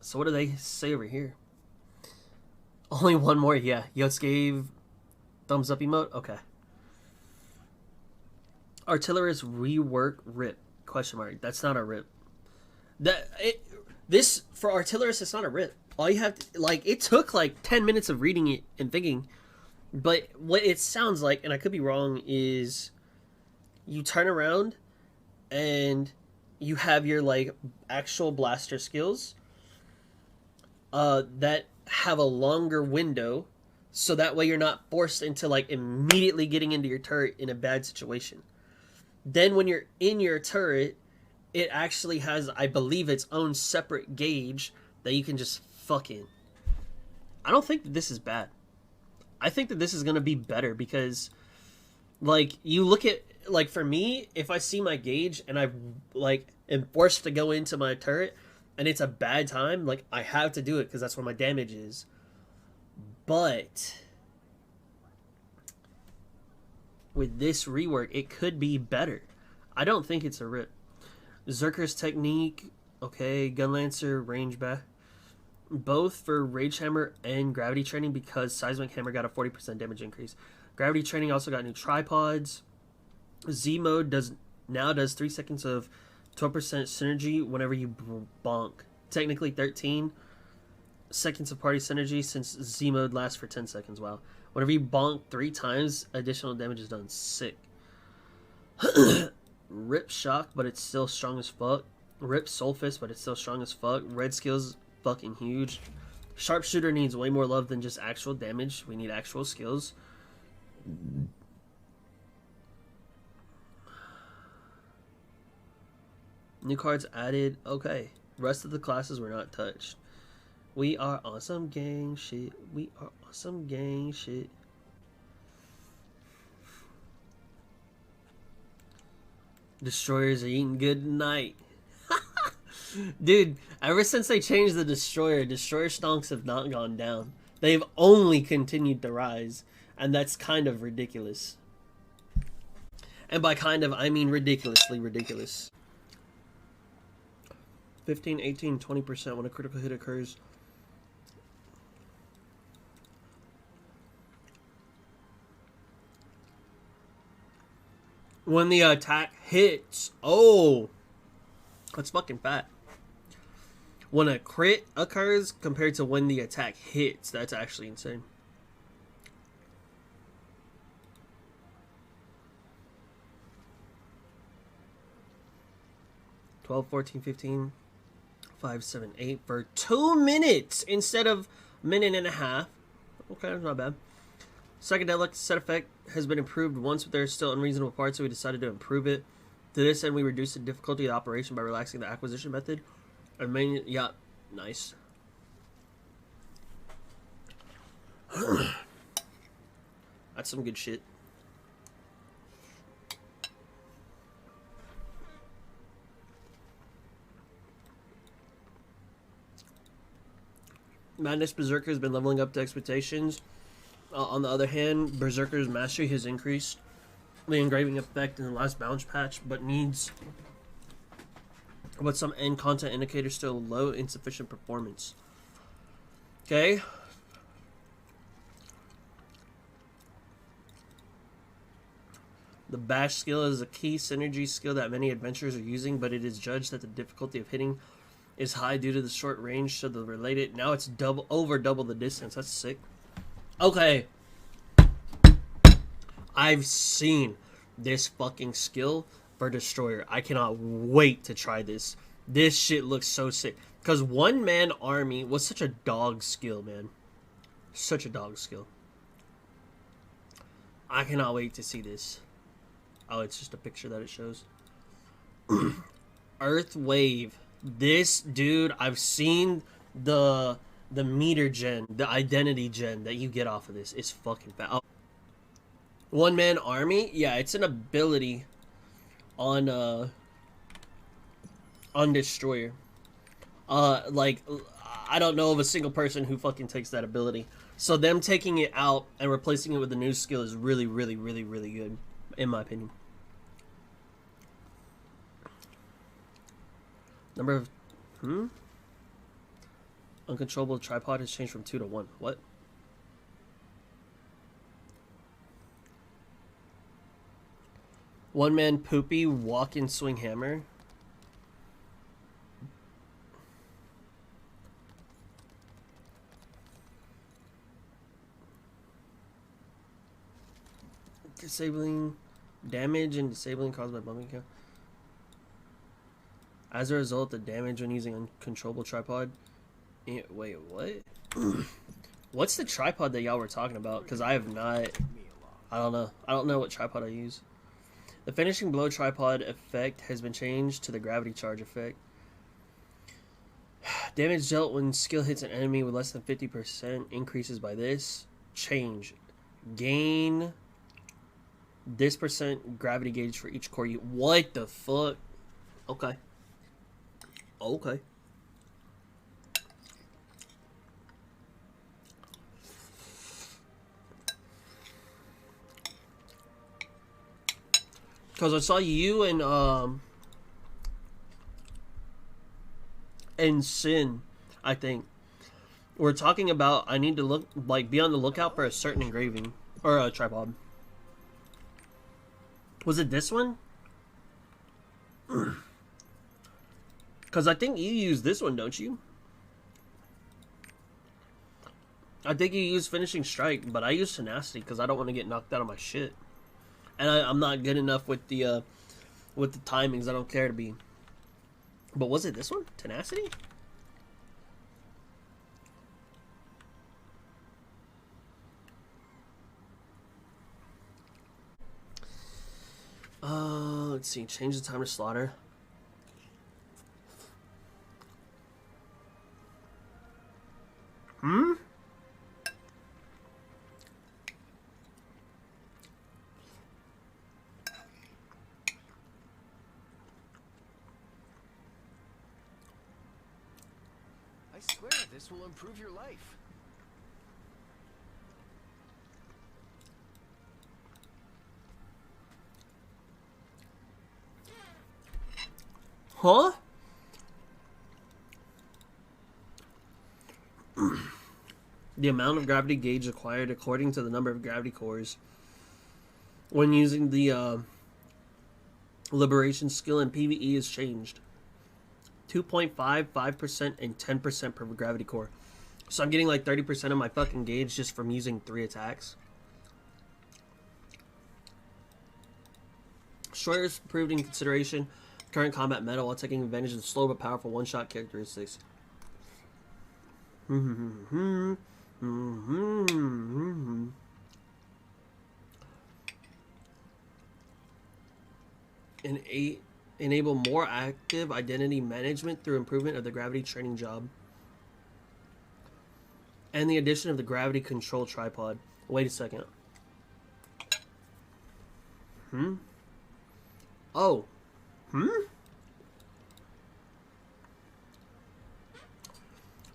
So what do they say over here? Only one more, yeah. Yotes gave thumbs up emote? Okay. Artillerist rework rip? Question mark. That's not a rip. This, for Artillerist, it's not a rip. All you have to, like, it took like 10 minutes of reading it and thinking, but what it sounds like, and I could be wrong, is you turn around and you have your, like, actual blaster skills that have a longer window, so that way you're not forced into, like, immediately getting into your turret in a bad situation. Then when you're in your turret, it actually has, I believe, its own separate gauge that you can just fuck in. I don't think that this is bad. I think that this is going to be better because, like, you look at, like, for me, if I see my gauge and I, like, am forced to go into my turret and it's a bad time, like, I have to do it because that's where my damage is. But with this rework, it could be better. I don't think it's a rip. Zerker's technique, okay, Gunlancer, range back. Both for Rage Hammer and Gravity Training because Seismic Hammer got a 40% damage increase. Gravity Training also got new tripods. Z mode now does 3 seconds of 12% synergy whenever you bonk. Technically 13 seconds of party synergy since Z mode lasts for 10 seconds. Wow. Whenever you bonk 3 times, additional damage is done. Sick. Rip Shock, but it's still strong as fuck. Rip Soul Fist, but it's still strong as fuck. Red skills fucking huge. Sharpshooter needs way more love than just actual damage. We need actual skills. New cards added. Okay. Rest of the classes were not touched. We are on some gang shit. We are on some gang shit. Destroyers are eating good tonight. Dude, ever since they changed the destroyer stonks have not gone down. They've only continued to rise. And that's kind of ridiculous. And by kind of, I mean ridiculously ridiculous. 15, 18, 20% when a critical hit occurs. When the attack hits. Oh, that's fucking fat. When a crit occurs compared to when the attack hits, that's actually insane. $12, $14, $15, $5, $7, $8 for 2 minutes instead of a minute and a half. Okay, that's not bad. Psychedelic set effect has been improved once, but there's still unreasonable parts, so we decided to improve it. To this end, we reduced the difficulty of the operation by relaxing the acquisition method. Yeah, nice. That's some good shit. Madness Berserker has been leveling up to expectations. On the other hand, Berserker's mastery has increased the engraving effect in the last balance patch, but some end content indicators still low, insufficient performance. Okay. The bash skill is a key synergy skill that many adventurers are using, but it is judged that the difficulty of hitting is high due to the short range, so the related now it's over double the distance. That's sick. Okay. I've seen this fucking skill for Destroyer. I cannot wait to try this. This shit looks so sick. Because one man army was such a dog skill, man. Such a dog skill. I cannot wait to see this. Oh, it's just a picture that it shows. Earth Wave. This, dude, I've seen the meter gen, the identity gen that you get off of this. It's fucking fat. Oh. One man army? Yeah, it's an ability on Destroyer. Like, I don't know of a single person who fucking takes that ability. So them taking it out and replacing it with a new skill is really, really, really, really good, in my opinion. Number of Uncontrollable tripod has changed from 2 to 1. What? One man poopy walk and swing hammer. Disabling damage and disabling caused by bumping count. As a result, the damage when using uncontrollable tripod. Wait, what? What's the tripod that y'all were talking about? Because I have not. I don't know. I don't know what tripod I use. The finishing blow tripod effect has been changed to the gravity charge effect. Damage dealt when skill hits an enemy with less than 50% increases by this. Change. Gain this percent gravity gauge for each core you. What the fuck? Okay. Okay. Because I saw you and Sin, I think, we're talking about I need to be on the lookout for a certain engraving or a tripod. Was it this one? Because I think you use this one, don't you? I think you use Finishing Strike, but I use Tenacity because I don't want to get knocked out of my shit. And I'm not good enough with the timings. I don't care to be. But was it this one? Tenacity? Let's see. Change the timer slaughter. I swear this will improve your life. Huh? The amount of gravity gauge acquired according to the number of gravity cores when using the liberation skill in PvE is changed. 2.5%, 5%, and 10% per gravity core. So I'm getting like 30% of my fucking gauge just from using 3 attacks. Destroyers proved in consideration current combat meta while taking advantage of the slow but powerful one-shot characteristics. Enable more active identity management through improvement of the gravity training job. And the addition of the gravity control tripod. Wait a second. Oh.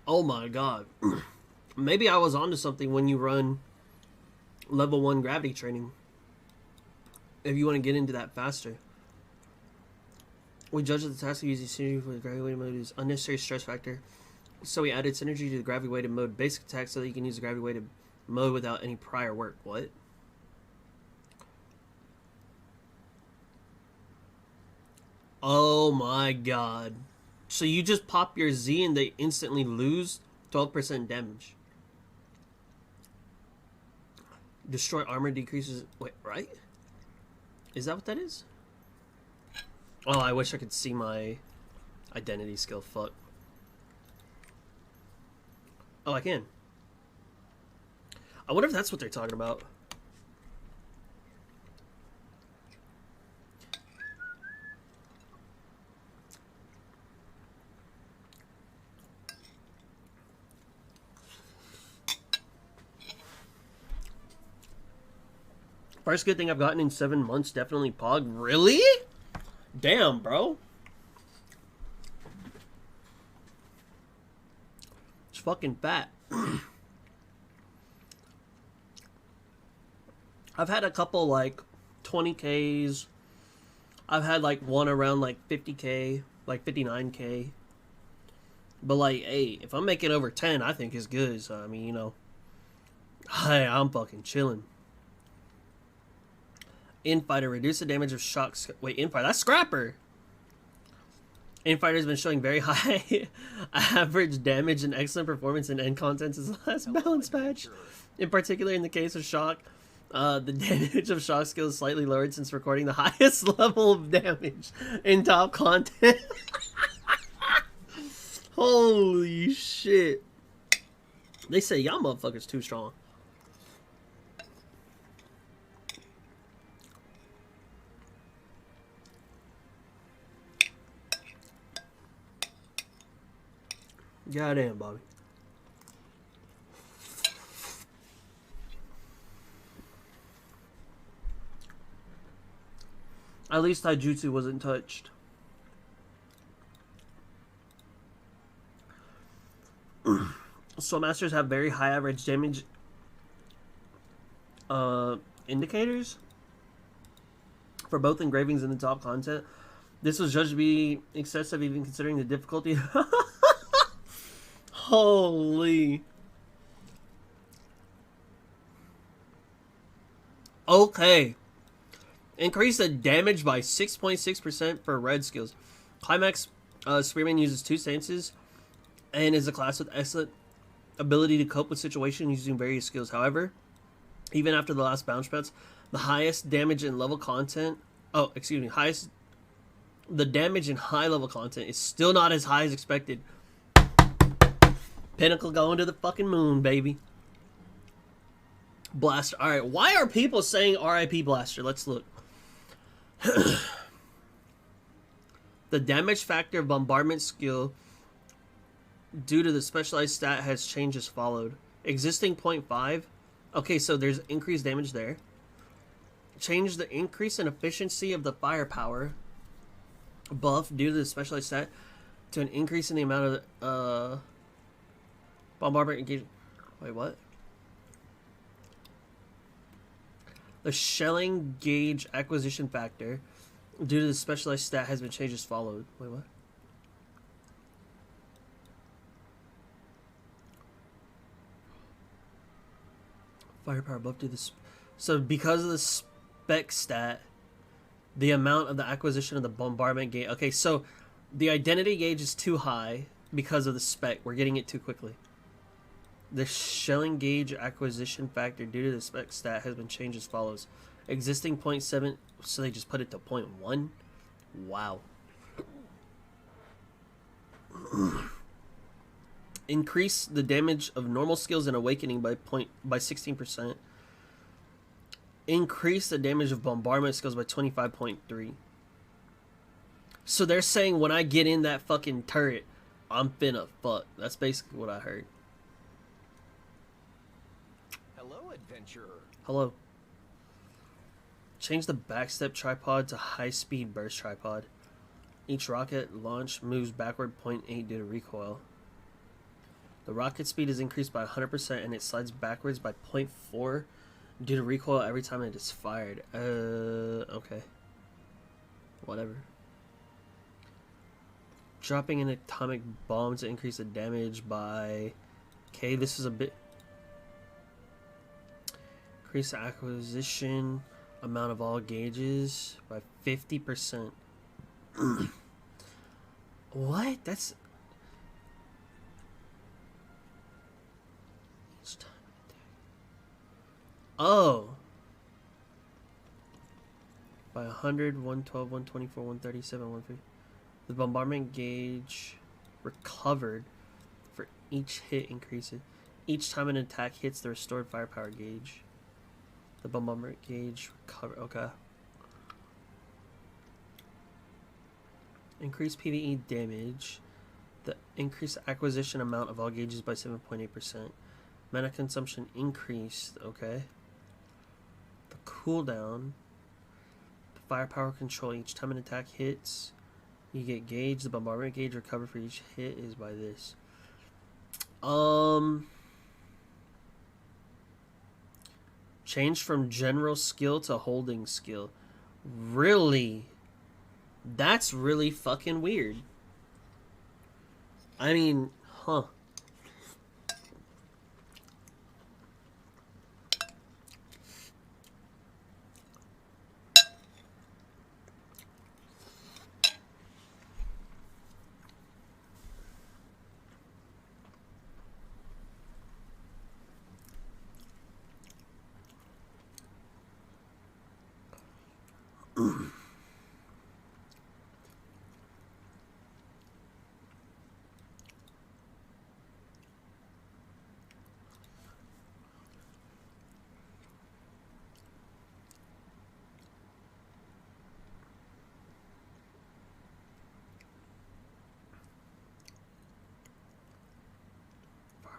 Oh my god. Maybe I was onto something when you run level 1 gravity training. If you want to get into that faster. We judge that the task of using synergy for the gravity weighted mode is unnecessary stress factor. So we added synergy to the gravity weighted mode basic attack so that you can use the gravity weighted mode without any prior work. What? Oh my god. So you just pop your Z and they instantly lose 12% damage. Destroy armor decreases... Wait, right? Is that what that is? Oh, I wish I could see my identity skill. Fuck. Oh, I can. I wonder if that's what they're talking about. First good thing I've gotten in 7 months, definitely Pog. Really? Damn, bro. It's fucking fat. I've had a couple like 20Ks. I've had like one around like 50K, like 59K. But like, hey, if I'm making over 10, I think it's good. So I mean, hey, I'm fucking chilling. Infighter, reduce the damage of shocks. Wait, Infighter, that's Scrapper. Infighter has been showing very high average damage and excellent performance in end contents as last balance patch. In particular, in the case of Shock, the damage of Shock skill is slightly lowered since recording the highest level of damage in top content. Holy shit. They say y'all motherfuckers too strong. Goddamn, Bobby. At least Taijutsu wasn't touched. Soul Masters have very high average damage indicators for both engravings and the top content. This was judged to be excessive even considering the difficulty. Holy. Okay. Increase the damage by 6.6% for red skills. Climax Spearman uses 2 stances and is a class with excellent ability to cope with situations using various skills. However, even after the last bounce pads, the highest damage in level content... Oh, excuse me. The damage in high level content is still not as high as expected. Pinnacle going to the fucking moon, baby. Blaster. Alright, why are people saying RIP Blaster? Let's look. The damage factor of bombardment skill due to the specialized stat has changed as followed. Existing 0.5. Okay, so there's increased damage there. Change the increase in efficiency of the firepower buff due to the specialized stat to an increase in the amount of bombardment engagement. Wait, what? The shelling gauge acquisition factor due to the specialized stat has been changed as followed. Wait, what? Firepower buff to this. So because of the spec stat, the amount of the acquisition of the bombardment gauge. Okay, so the identity gauge is too high because of the spec. We're getting it too quickly. The shelling gauge acquisition factor due to the spec stat has been changed as follows. Existing 0.7, so they just put it to 0.1? Wow. Increase the damage of normal skills and awakening by 16%. Increase the damage of bombardment skills by 25.3. So they're saying when I get in that fucking turret, I'm finna fuck. That's basically what I heard. Hello, adventurer. Hello. Change the backstep tripod to high-speed burst tripod. Each rocket launch moves backward 0.8 due to recoil. The rocket speed is increased by 100% and it slides backwards by 0.4 due to recoil every time it is fired. Okay. Whatever. Dropping an atomic bomb to increase the damage by... Okay, this is a bit... Increase the acquisition amount of all gauges by 50%. What? That's... Oh. By 100, 112, 124, 137, 150. The bombardment gauge recovered for each hit increases. Each time an attack hits the restored firepower gauge. The bombardment gauge recover. Okay. Increase PvE damage. The increased acquisition amount of all gauges by 7.8%. Mana consumption increased. Okay. The cooldown. The firepower control. Each time an attack hits, you get gauge. The bombardment gauge recovered for each hit is by this. Change from general skill to holding skill. Really? That's really fucking weird. I mean, huh.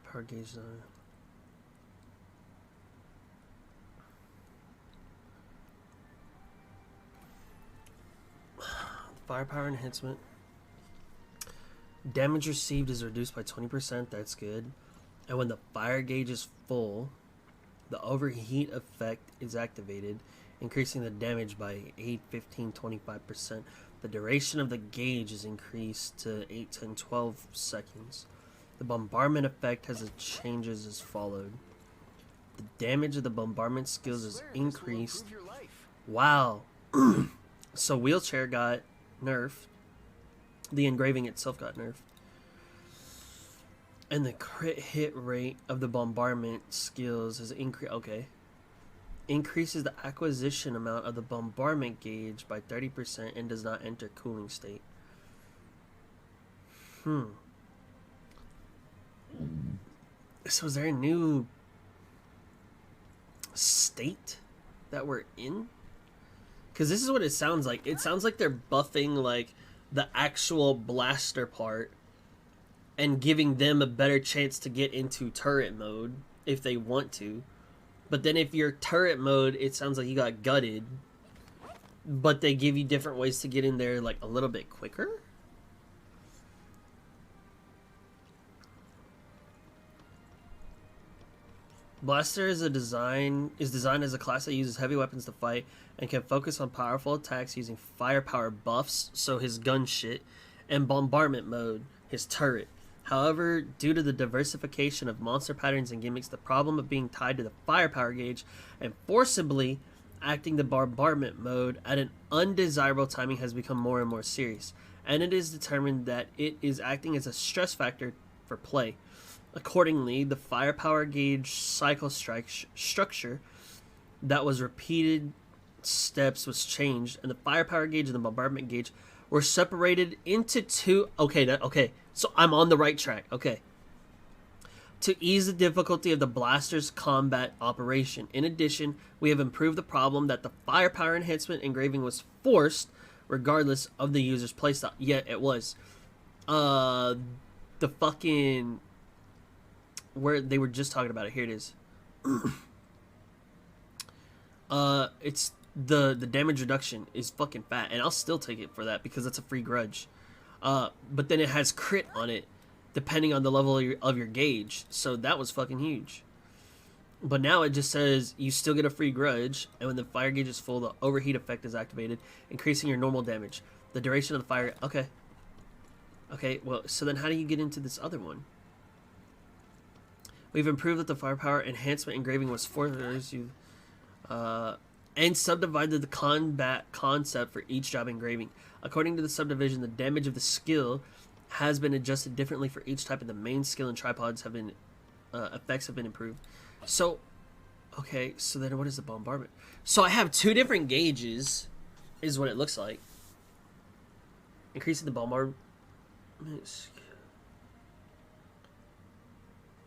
Firepower gauge. Firepower enhancement. Damage received is reduced by 20%. That's good. And when the fire gauge is full, the overheat effect is activated, increasing the damage by 8, 15, 25%. The duration of the gauge is increased to 8, 10, 12 seconds. The bombardment effect has its changes as followed. The damage of the bombardment skills is increased. Wow. So wheelchair got nerfed. The engraving itself got nerfed. And the crit hit rate of the bombardment skills is increased. Okay. Increases the acquisition amount of the bombardment gauge by 30% and does not enter cooling state. So is there a new state that we're in? Because this is what it sounds like. It sounds like they're buffing like the actual blaster part and giving them a better chance to get into turret mode if they want to. But then if you're turret mode, it sounds like you got gutted. But they give you different ways to get in there like a little bit quicker. Blaster is designed as a class that uses heavy weapons to fight and can focus on powerful attacks using firepower buffs, so his gun shit, and bombardment mode, his turret. However, due to the diversification of monster patterns and gimmicks, the problem of being tied to the firepower gauge and forcibly acting the bombardment mode at an undesirable timing has become more and more serious, and it is determined that it is acting as a stress factor for play. Accordingly, the firepower gauge cycle structure that was repeated steps was changed, and the firepower gauge and the bombardment gauge were separated into two. Okay, so I'm on the right track. Okay. To ease the difficulty of the blaster's combat operation. In addition, we have improved the problem that the firepower enhancement engraving was forced regardless of the user's playstyle. Yeah, it was. The fucking... Where they were just talking about it. Here it is. It's the damage reduction is fucking fat, and I'll still take it for that because that's a free grudge. But then it has crit on it, depending on the level of your gauge. So that was fucking huge. But now it just says you still get a free grudge, and when the fire gauge is full, the overheat effect is activated, increasing your normal damage. The duration of the fire. Okay. Well, so then how do you get into this other one? We've improved that the firepower enhancement engraving was forced and subdivided the combat concept for each job engraving. According to the subdivision, the damage of the skill has been adjusted differently for each type, and the main skill and tripods have been effects have been improved. So, okay, so then what is the bombardment? So I have two different gauges, is what it looks like. Increasing the bombardment.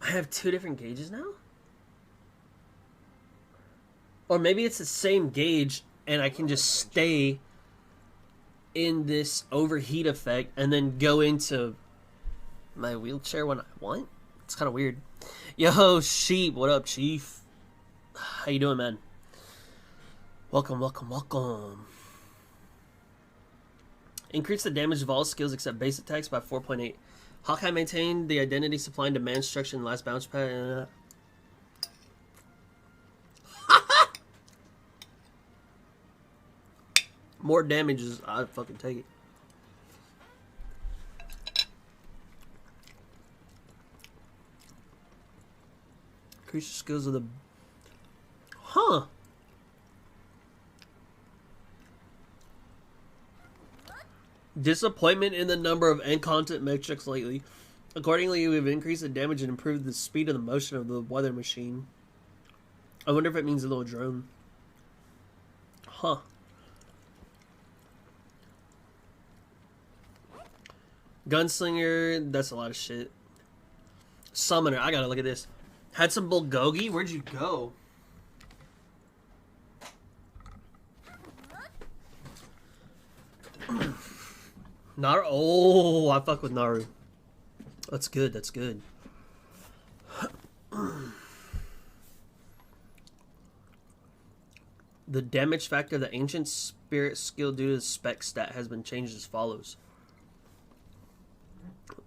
I have two different gauges now? Or maybe it's the same gauge and I can just stay in this overheat effect and then go into my wheelchair when I want? It's kind of weird. Yo, Sheep. What up, Chief? How you doing, man? Welcome. Increase the damage of all skills except base attacks by 4.8. Hawkeye maintained the identity, supply, and demand structure in the last bounce pad. More damage is... I'd fucking take it. Increase the skills of the... Huh. Disappointment in the number of end content metrics lately. Accordingly, we've increased the damage and improved the speed of the motion of the weather machine. I wonder if it means a little drone. Huh. Gunslinger, that's a lot of shit. Summoner, I gotta look at this. Had some bulgogi? Where'd you go? Naru. Oh, I fuck with Naru. That's good, that's good. The damage factor of the ancient spirit skill due to the spec stat has been changed as follows.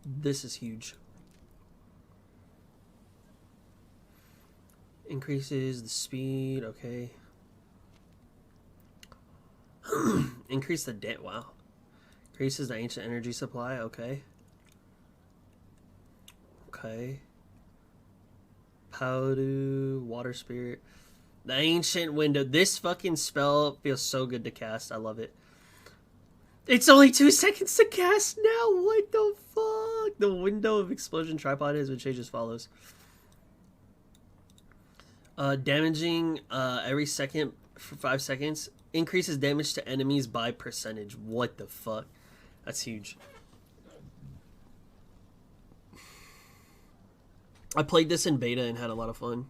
This is huge. Increases the speed, okay. Increase the wow. Increases the ancient energy supply, okay. Okay. Powdu, water spirit. The ancient window. This fucking spell feels so good to cast. I love it. It's only 2 seconds to cast now. What the fuck? The window of explosion tripod has been changed as follows. Damaging every second for 5 seconds. Increases damage to enemies by percentage. What the fuck? That's huge. I played this in beta and had a lot of fun.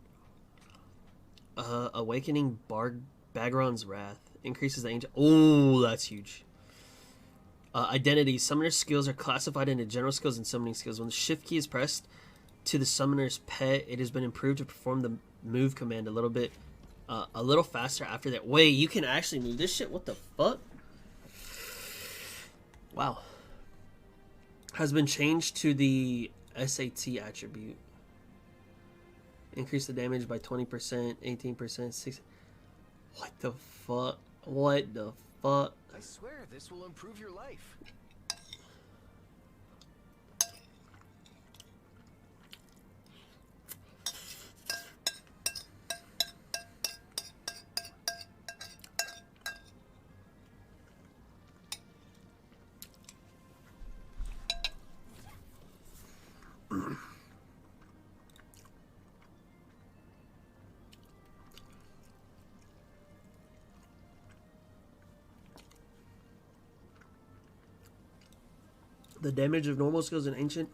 Awakening Bagron's Wrath. Increases the ancient... Oh, that's huge. Identity. Summoner skills are classified into general skills and summoning skills. When the shift key is pressed to the summoner's pet, it has been improved to perform the move command a little faster after that. Wait, you can actually move this shit? What the fuck? Wow. Has been changed to the SAT attribute. Increase the damage by 20%, 18%, 6%. What the fuck? What the fuck? I swear this will improve your life. The damage of normal skills and ancient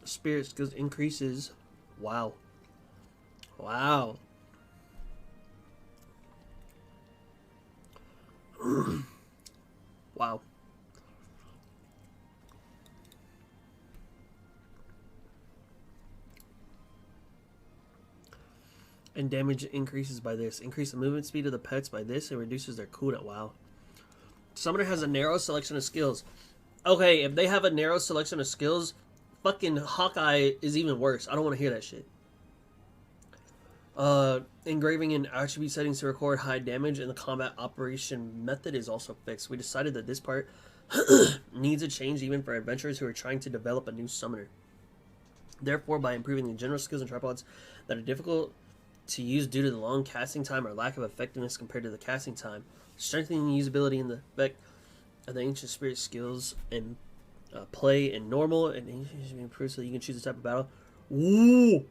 spirit skills increases. Wow. Wow. Wow. And damage increases by this. Increase the movement speed of the pets by this and reduces their cooldown. Wow. Summoner has a narrow selection of skills. Okay, if they have a narrow selection of skills, fucking Hawkeye is even worse. I don't want to hear that shit. Engraving and attribute settings to record high damage in the combat operation method is also fixed. We decided that this part needs a change even for adventurers who are trying to develop a new summoner. Therefore, by improving the general skills and tripods that are difficult to use due to the long casting time or lack of effectiveness compared to the casting time, strengthening the usability and the effect of the ancient spirit skills and play in normal and ancient should be improved so you can choose the type of battle. Ooh!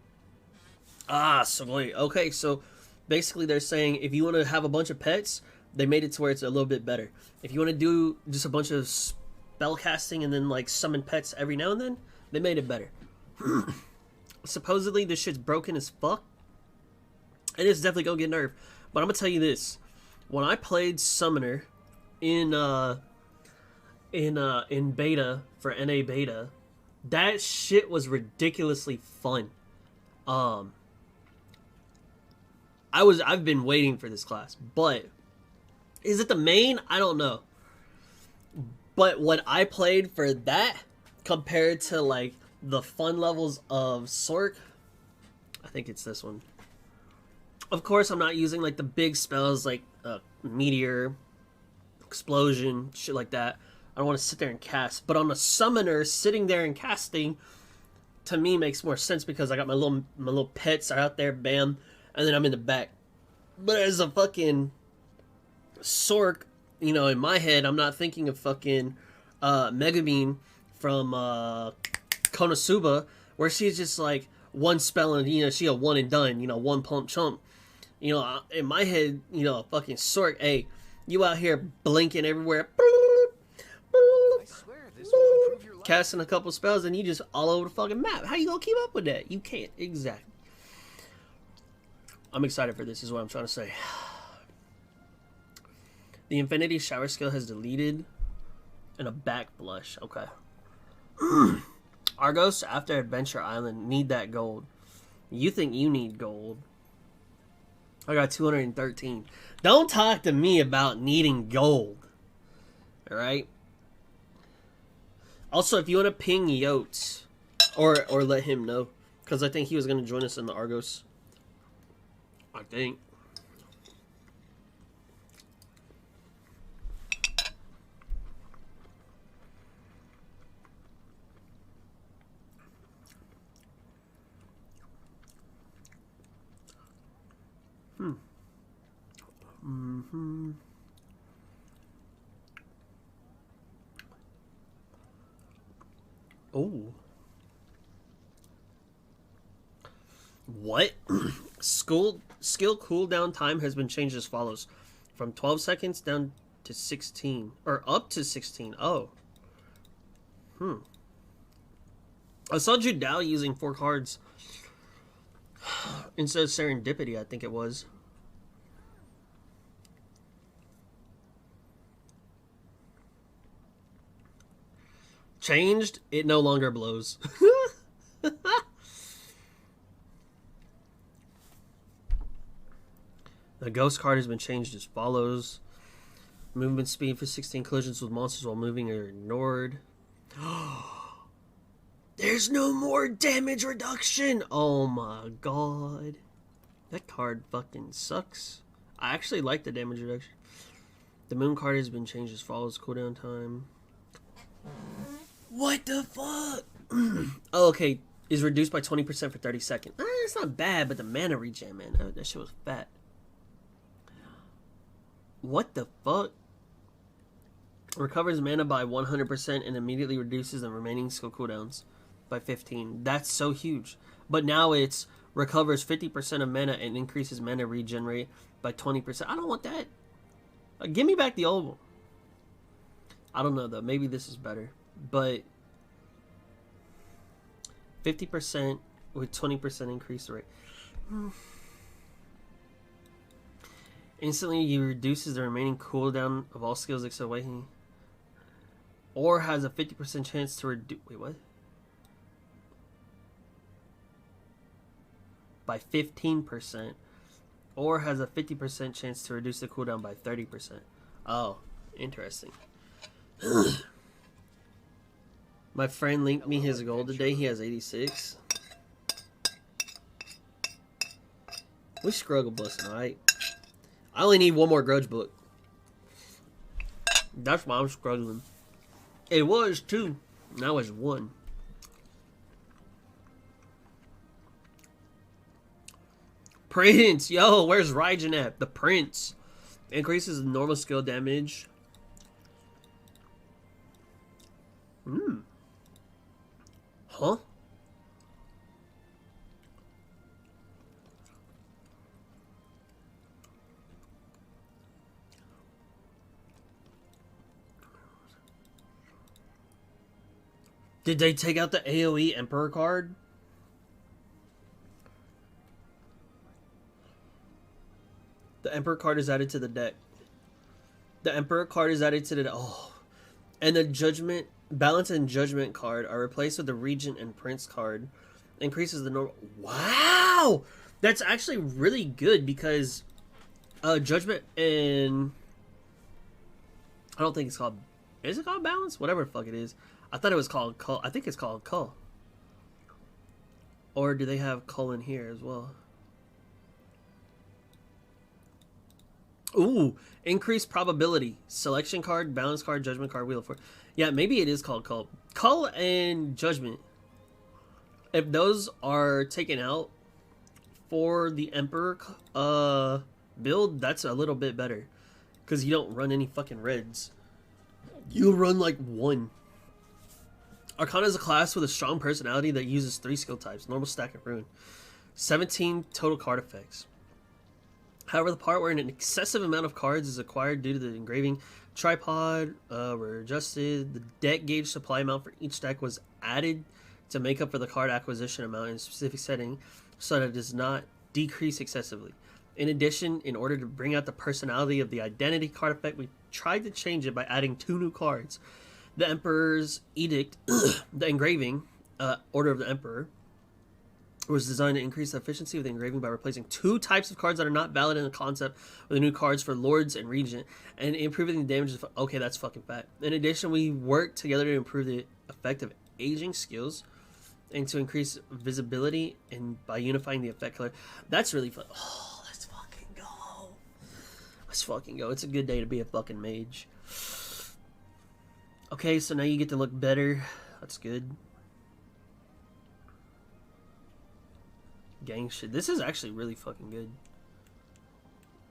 Ah, so great. Okay, so basically they're saying if you want to have a bunch of pets, they made it to where it's a little bit better. If you want to do just a bunch of spell casting and then like summon pets every now and then, they made it better. Supposedly this shit's broken as fuck. And it's definitely gonna get nerfed. But I'm gonna tell you this. When I played Summoner in beta for NA beta, that shit was ridiculously fun. I've been waiting for this class, but is it the main? I don't know. But what I played for that compared to like the fun levels of Sork, I think it's this one. Of course, I'm not using like the big spells like meteor, explosion, shit like that. I don't want to sit there and cast. But on a summoner, sitting there and casting to me makes more sense because I got my little pets are out there, bam, and then I'm in the back. But as a fucking Sork, you know, in my head, I'm not thinking of fucking Megumin from Konosuba, where she's just like one spell and, you know, she a one and done, you know, one pump chump. You know, in my head, you know, fucking Sork, hey, you out here blinking everywhere, I swear this will improve your life. casting a couple spells, and you just all over the fucking map. How you gonna keep up with that? You can't. Exactly. I'm excited for this, is what I'm trying to say. The Infinity Shower skill has deleted and a back blush. Okay. Argos, after Adventure Island, need that gold. You think you need gold. I got 213. Don't talk to me about needing gold. Alright? Also, if you want to ping Yotes, or let him know, because I think he was going to join us in the Argos. I think. Oh. What? Skill cooldown time has been changed as follows. From 12 seconds down to 16. Or up to 16. Oh. I saw Judao using 4 cards instead of Serendipity, I think it was. Changed, it no longer blows. The ghost card has been changed as follows. Movement speed for 16 collisions with monsters while moving are ignored. There's no more damage reduction! Oh my god. That card fucking sucks. I actually like the damage reduction. The moon card has been changed as follows. Cooldown time. What the fuck? Oh, okay. Is reduced by 20% for 30 seconds. It's not bad, but the mana regen, man. That shit was fat. What the fuck? Recovers mana by 100% and immediately reduces the remaining skill cooldowns by 15. That's so huge. But now it's recovers 50% of mana and increases mana regen rate by 20%. I don't want that. Give me back the old one. I don't know though. Maybe this is better. But 50% with 20% increase rate. Instantly, you reduces the remaining cooldown of all skills except awakening. Or has a 50% chance to reduce. Wait, what? By 15%. Or has a 50% chance to reduce the cooldown by 30%. Oh, interesting. My friend linked me his gold today. He has 86. We struggle busting, alright? I only need one more grudge book. That's why I'm struggling. It was 2. Now it's 1. Prince! Yo, where's Raijin at? The Prince. Increases normal skill damage. Huh? Did they take out the AoE Emperor card? The Emperor card is added to the deck. The Emperor card is added to the... Oh. And the Judgment... Balance and Judgment card are replaced with the Regent and Prince card. Increases the normal... Wow! That's actually really good because... Judgment and... I don't think it's called... Is it called Balance? Whatever the fuck it is. I thought it was called Cull. I think it's called Cull. Or do they have Cull in here as well? Ooh, increased probability. Selection card, balance card, judgment card, wheel of fortune. Yeah, maybe it is called Cull. Cull and Judgment. If those are taken out for the Emperor build, that's a little bit better. Because you don't run any fucking reds. You run like one. Arcana is a class with a strong personality that uses 3 skill types. Normal, stack, and ruin. 17 total card effects. However, the part where an excessive amount of cards is acquired due to the engraving tripod were adjusted. The deck gauge supply amount for each deck was added to make up for the card acquisition amount in a specific setting so that it does not decrease excessively. In addition, in order to bring out the personality of the identity card effect, we tried to change it by adding 2 new cards. The Emperor's Edict, the engraving, Order of the Emperor, was designed to increase the efficiency of the engraving by replacing 2 types of cards that are not valid in the concept with the new cards for Lords and Regent, and improving the damage. Okay, that's fucking fat. In addition, we worked together to improve the effect of aging skills and to increase visibility, and by unifying the effect color. That's really fun. Oh, let's fucking go. Let's fucking go. It's a good day to be a fucking mage. Okay, so now you get to look better. That's good. Gang shit. This is actually really fucking good.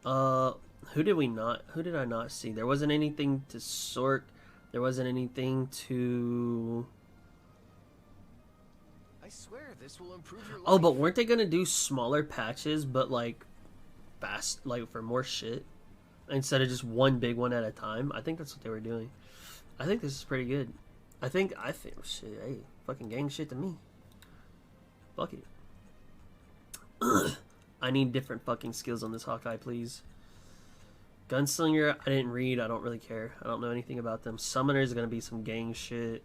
Who did I not see? There wasn't anything to sort. There wasn't anything to... I swear this will improve your life. Oh, but weren't they gonna do smaller patches, but like fast, like for more shit, instead of just one big one at a time? I think that's what they were doing. I think this is pretty good. I think shit. Hey, fucking gang shit to me. Fuck it. I need different fucking skills on this Hawkeye, please. Gunslinger, I didn't read. I don't really care. I don't know anything about them. Summoner is gonna be some gang shit.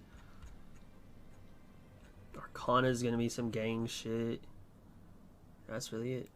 Arcana is gonna be some gang shit. That's really it.